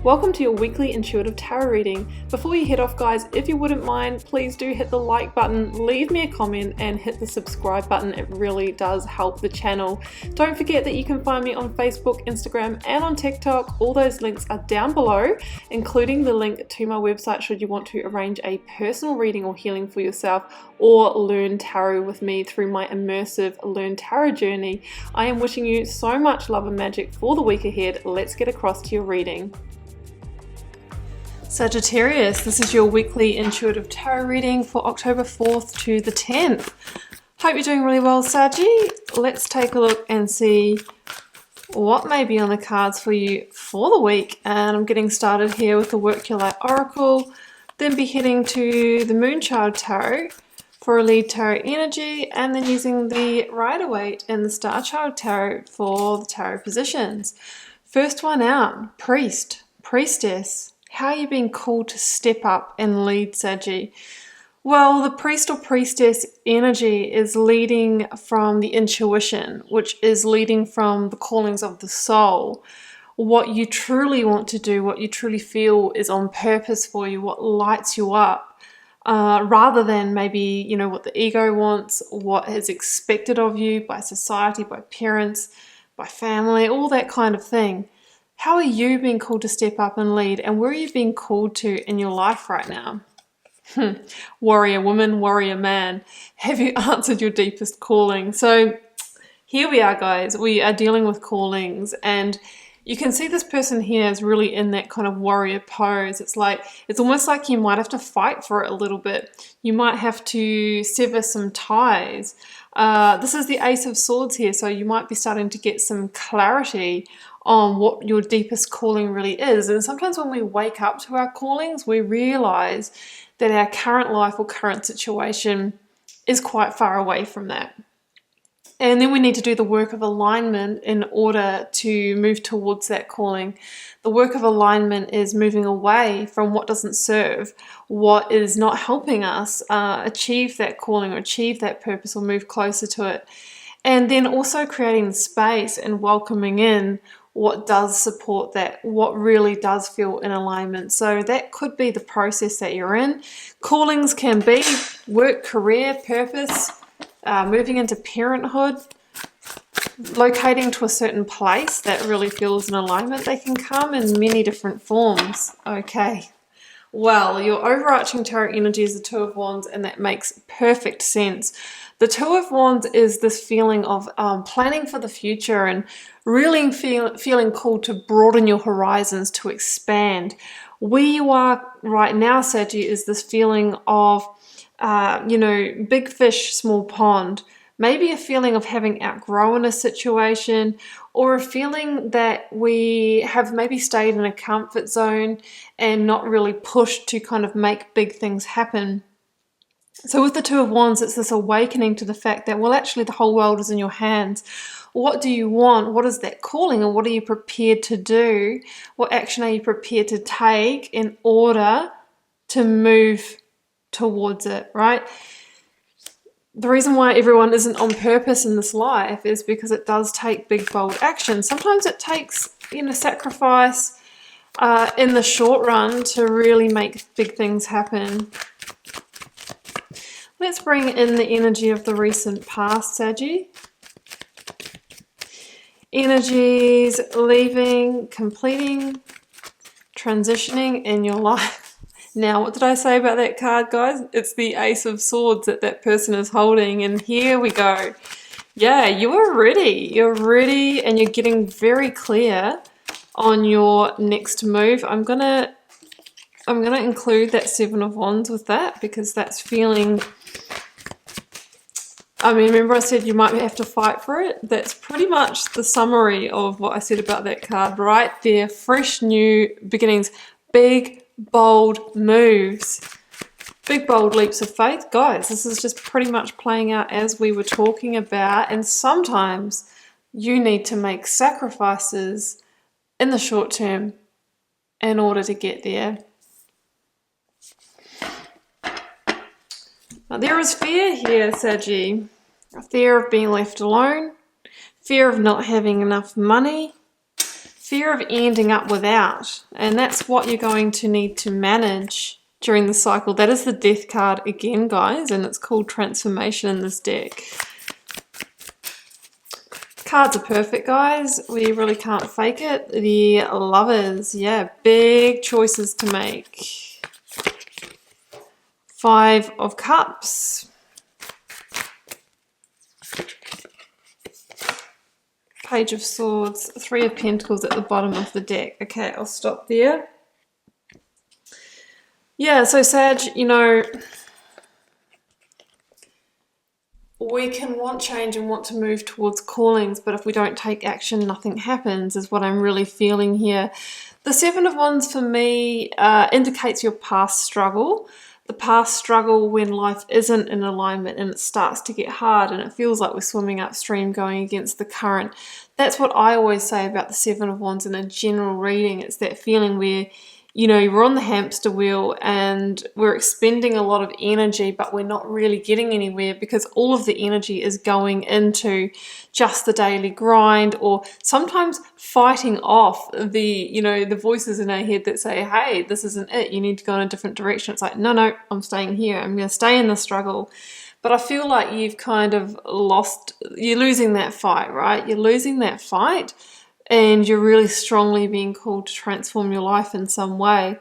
Welcome to your weekly intuitive tarot reading. Before you head off, guys, if you wouldn't mind, please do hit the like button, leave me a comment and hit the subscribe button. It really does help the channel. Don't forget that you can find me on Facebook, Instagram and on TikTok. All those links are down below, including the link to my website should you want to arrange a personal reading or healing for yourself or learn tarot with me through my immersive Learn Tarot journey. I am wishing you so much love and magic for the week ahead. Let's get across to your reading. Sagittarius, this is your weekly intuitive tarot reading for October 4th to the 10th. Hope you're doing really well, Saggy. Let's take a look and see what may be on the cards for you for the week. And I'm getting started here with the Work Your Light Oracle, then be heading to the Moonchild Tarot for a lead tarot energy, and then using the Rider-Waite and the Star Child Tarot for the tarot positions. First one out, Priest, Priestess. How are you being called to step up and lead, Saggy? Well, the priest or priestess energy is leading from the intuition, which is leading from the callings of the soul. What you truly want to do, what you truly feel is on purpose for you, what lights you up, rather than maybe, you know, what the ego wants, what is expected of you by society, by parents, by family, all that kind of thing. How are you being called to step up and lead, and where are you being called to in your life right now? Warrior woman, warrior man, have you answered your deepest calling? So here we are, guys. We are dealing with callings, and you can see this person here is really in that kind of warrior pose. It's almost like you might have to fight for it a little bit. You might have to sever some ties. This is the Ace of Swords here, so you might be starting to get some clarity on what your deepest calling really is. And sometimes when we wake up to our callings, we realize that our current life or current situation is quite far away from that. And then we need to do the work of alignment in order to move towards that calling. The work of alignment is moving away from what doesn't serve, what is not helping us achieve that calling or achieve that purpose or move closer to it. And then also creating space and welcoming in what does support that, what really does feel in alignment. So that could be the process that you're in. Callings can be work, career, purpose, moving into parenthood, locating to a certain place that really feels in alignment. They can come in many different forms. Okay. Well, your overarching tarot energy is the Two of Wands, and that makes perfect sense. The Two of Wands is this feeling of planning for the future and really feeling called to broaden your horizons, to expand. Where you are right now, Saggy, is this feeling of, big fish, small pond. Maybe a feeling of having outgrown a situation, or a feeling that we have maybe stayed in a comfort zone and not really pushed to kind of make big things happen. So with the Two of Wands, it's this awakening to the fact that, well, actually the whole world is in your hands. What do you want? What is that calling? And what are you prepared to do? What action are you prepared to take in order to move towards it, right? The reason why everyone isn't on purpose in this life is because it does take big, bold action. Sometimes it takes, sacrifice in the short run to really make big things happen. Let's bring in the energy of the recent past, Saggy. Energies leaving, completing, transitioning in your life. Now, what did I say about that card, guys? It's the Ace of Swords that person is holding, and here we go. Yeah, you are ready. You're ready, and you're getting very clear on your next move. I'm gonna include that Seven of Wands with that, because that's feeling. Remember I said you might have to fight for it? That's pretty much the summary of what I said about that card right there. Fresh, new beginnings, big, bold moves, big, bold leaps of faith. Guys, this is just pretty much playing out as we were talking about, and sometimes you need to make sacrifices in the short term in order to get there. Now, there is fear here, Saggy. Fear of being left alone, fear of not having enough money, fear of ending up without. And that's what you're going to need to manage during the cycle. That is the Death card again, guys, and it's called Transformation in this deck. Cards are perfect, guys. We really can't fake it. The Lovers, yeah, big choices to make. 5 of Cups. Page of Swords, 3 of Pentacles at the bottom of the deck. Okay, I'll stop there. Yeah, so Sag, you know, we can want change and want to move towards callings, but if we don't take action, nothing happens, is what I'm really feeling here. The 7 of Wands for me indicates your past struggle. The past struggle when life isn't in alignment and it starts to get hard and it feels like we're swimming upstream going against the current. That's what I always say about the 7 of Wands in a general reading. It's that feeling where, you know, we're on the hamster wheel and we're expending a lot of energy, but we're not really getting anywhere because all of the energy is going into just the daily grind, or sometimes fighting off the, you know, the voices in our head that say, hey, this isn't it, you need to go in a different direction. It's like, no, I'm staying here. I'm going to stay in the struggle. But I feel like you've kind of you're losing that fight, right? You're losing that fight. And you're really strongly being called to transform your life in some way.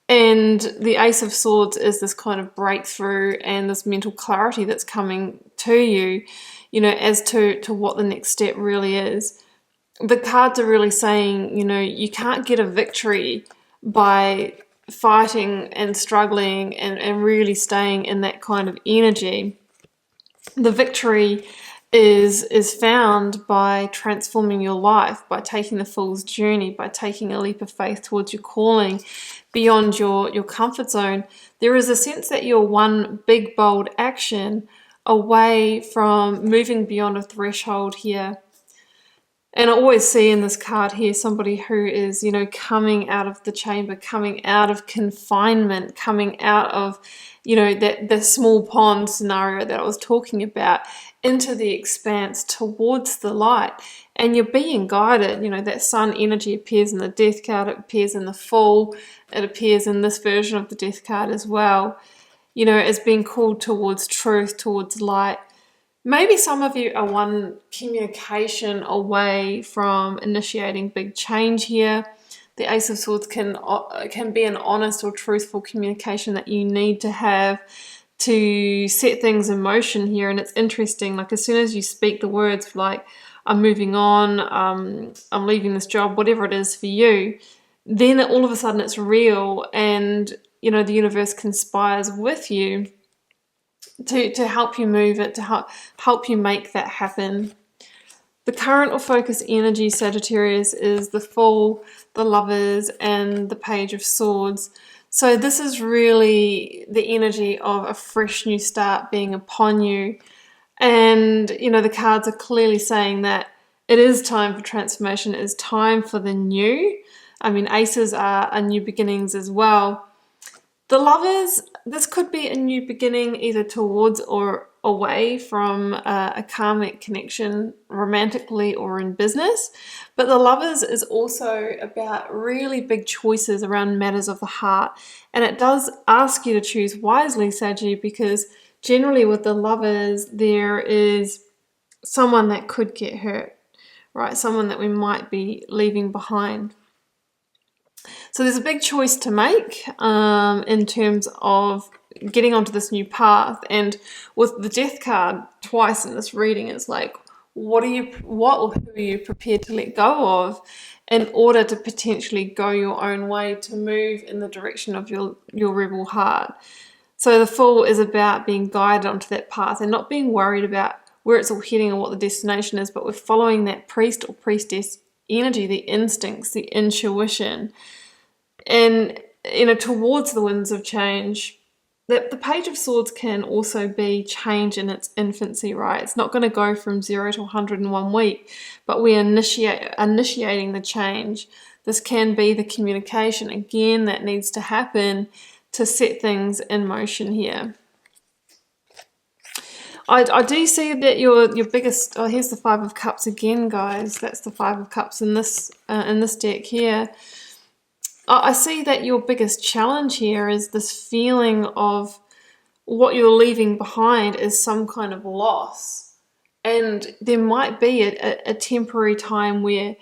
And the Ace of Swords is this kind of breakthrough and this mental clarity that's coming to you, you know, as to what the next step really is. The cards are really saying, you know, you can't get a victory by fighting and struggling and really staying in that kind of energy. The victory is found by transforming your life, by taking the Fool's journey, by taking a leap of faith towards your calling, beyond your comfort zone. There is a sense that you're one big, bold action away from moving beyond a threshold here. And I always see in this card here somebody who is, you know, coming out of the chamber, coming out of confinement, coming out of, you know, the small pond scenario that I was talking about, into the expanse towards the light. And you're being guided. You know, that sun energy appears in the Death card, it appears in the Fool, it appears in this version of the Death card as well, you know, as being called towards truth, towards light. Maybe some of you are one communication away from initiating big change here. The Ace of Swords can be an honest or truthful communication that you need to have to set things in motion here. And it's interesting, like as soon as you speak the words like, I'm moving on, I'm leaving this job, whatever it is for you, then all of a sudden it's real, and, you know, the universe conspires with you to help you move it, to help you make that happen. The current or focus energy, Sagittarius, is the Fool, the Lovers, and the Page of Swords. So this is really the energy of a fresh new start being upon you. And, you know, the cards are clearly saying that it is time for transformation, it is time for the new. I mean, aces are new beginnings as well. The Lovers, this could be a new beginning either towards or away from a karmic connection romantically or in business. But the Lovers is also about really big choices around matters of the heart. And it does ask you to choose wisely, Saggy, because generally with the Lovers, there is someone that could get hurt, right? Someone that we might be leaving behind. So there's a big choice to make in terms of getting onto this new path. And with the Death card twice in this reading, it's like, what or who are you prepared to let go of in order to potentially go your own way, to move in the direction of your rebel heart? So the Fool is about being guided onto that path and not being worried about where it's all heading or what the destination is, but we're following that priest or priestess energy, the instincts, the intuition, and, you know, towards the winds of change. The Page of Swords can also be change in its infancy, right? It's not going to go from 0 to 100 in 1 week, but we're initiating the change. This can be the communication, again, that needs to happen to set things in motion here. I do see that your biggest, oh, here's the Five of Cups again, guys. That's the Five of Cups in this deck here. I see that your biggest challenge here is this feeling of what you're leaving behind is some kind of loss. And there might be a temporary time where,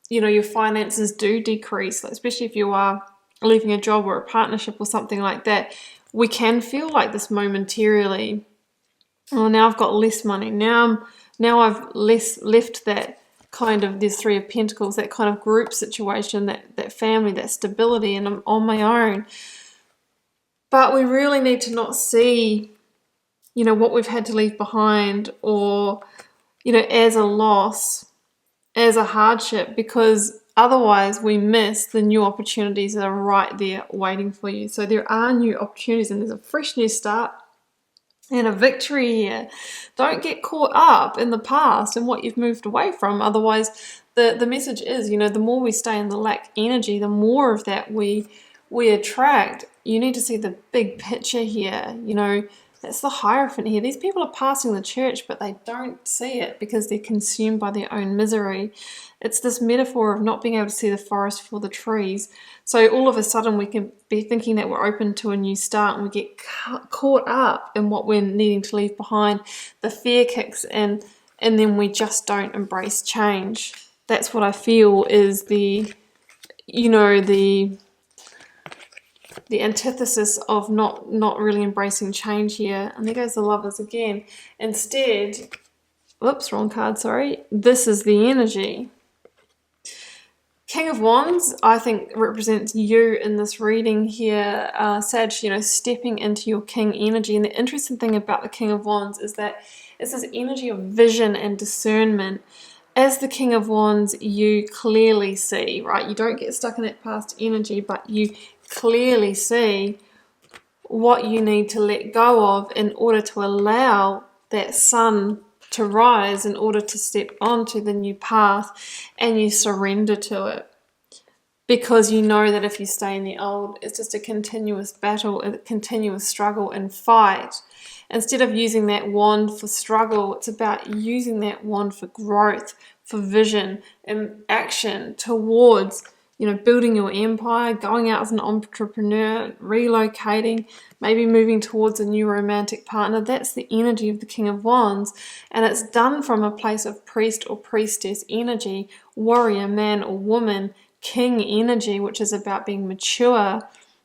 you know, your finances do decrease, especially if you are leaving a job or a partnership or something like that. We can feel like this momentarily. Oh, now I've got less money. Now I've left that kind of, there's Three of Pentacles, that kind of group situation, that family, that stability, and I'm on my own. But we really need to not see, you know, what we've had to leave behind, or, you know, as a loss, as a hardship, because otherwise we miss the new opportunities that are right there waiting for you. So there are new opportunities, and there's a fresh new start and a victory here. Don't get caught up in the past and what you've moved away from. Otherwise, the message is, you know, the more we stay in the lack energy, the more of that we attract. You need to see the big picture here. You know, that's the Hierophant here. These people are passing the church, but they don't see it because they're consumed by their own misery. It's this metaphor of not being able to see the forest for the trees. So all of a sudden we can be thinking that we're open to a new start, and we get caught up in what we're needing to leave behind. The fear kicks in, and then we just don't embrace change. That's what I feel is the, you know, the antithesis of not really embracing change here. And there goes the Lovers again. Instead, whoops, wrong card, sorry. This is the energy. King of Wands, I think, represents you in this reading here, Sag, you know, stepping into your king energy. And the interesting thing about the King of Wands is that it's this energy of vision and discernment. As the King of Wands, you clearly see, right? You don't get stuck in that past energy, but you clearly see what you need to let go of in order to allow that sun to rise, in order to step onto the new path, and you surrender to it. Because you know that if you stay in the old, it's just a continuous battle, a continuous struggle and fight. Instead of using that wand for struggle, it's about using that wand for growth, for vision and action towards, you know, building your empire, going out as an entrepreneur, relocating, maybe moving towards a new romantic partner. That's the energy of the King of Wands. And it's done from a place of priest or priestess energy, warrior, man or woman, king energy, which is about being mature,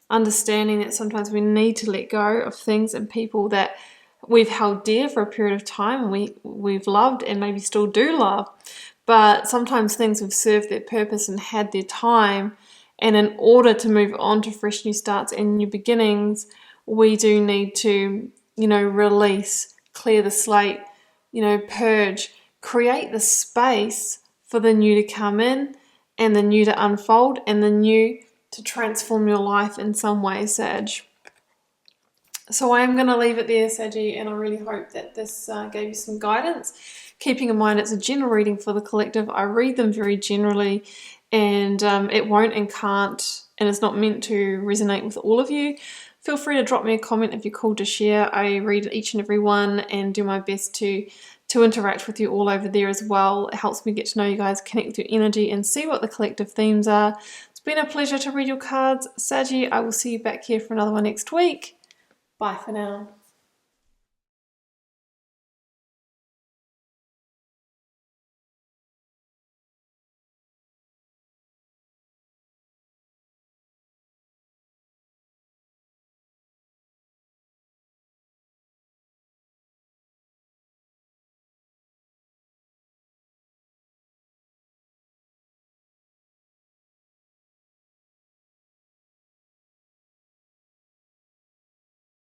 understanding that sometimes we need to let go of things and people that we've held dear for a period of time, we've loved and maybe still do love. But sometimes things have served their purpose and had their time, and in order to move on to fresh new starts and new beginnings, we do need to, you know, release, clear the slate, you know, purge, create the space for the new to come in, and the new to unfold, and the new to transform your life in some way, Sag. So I am going to leave it there, Saggy, and I really hope that this gave you some guidance. Keeping in mind it's a general reading for the collective. I read them very generally, and it won't and can't, and it's not meant to resonate with all of you. Feel free to drop me a comment if you're called to share. I read each and every one and do my best to interact with you all over there as well. It helps me get to know you guys, connect with your energy, and see what the collective themes are. It's been a pleasure to read your cards, Saggy. I will see you back here for another one next week. Bye for now.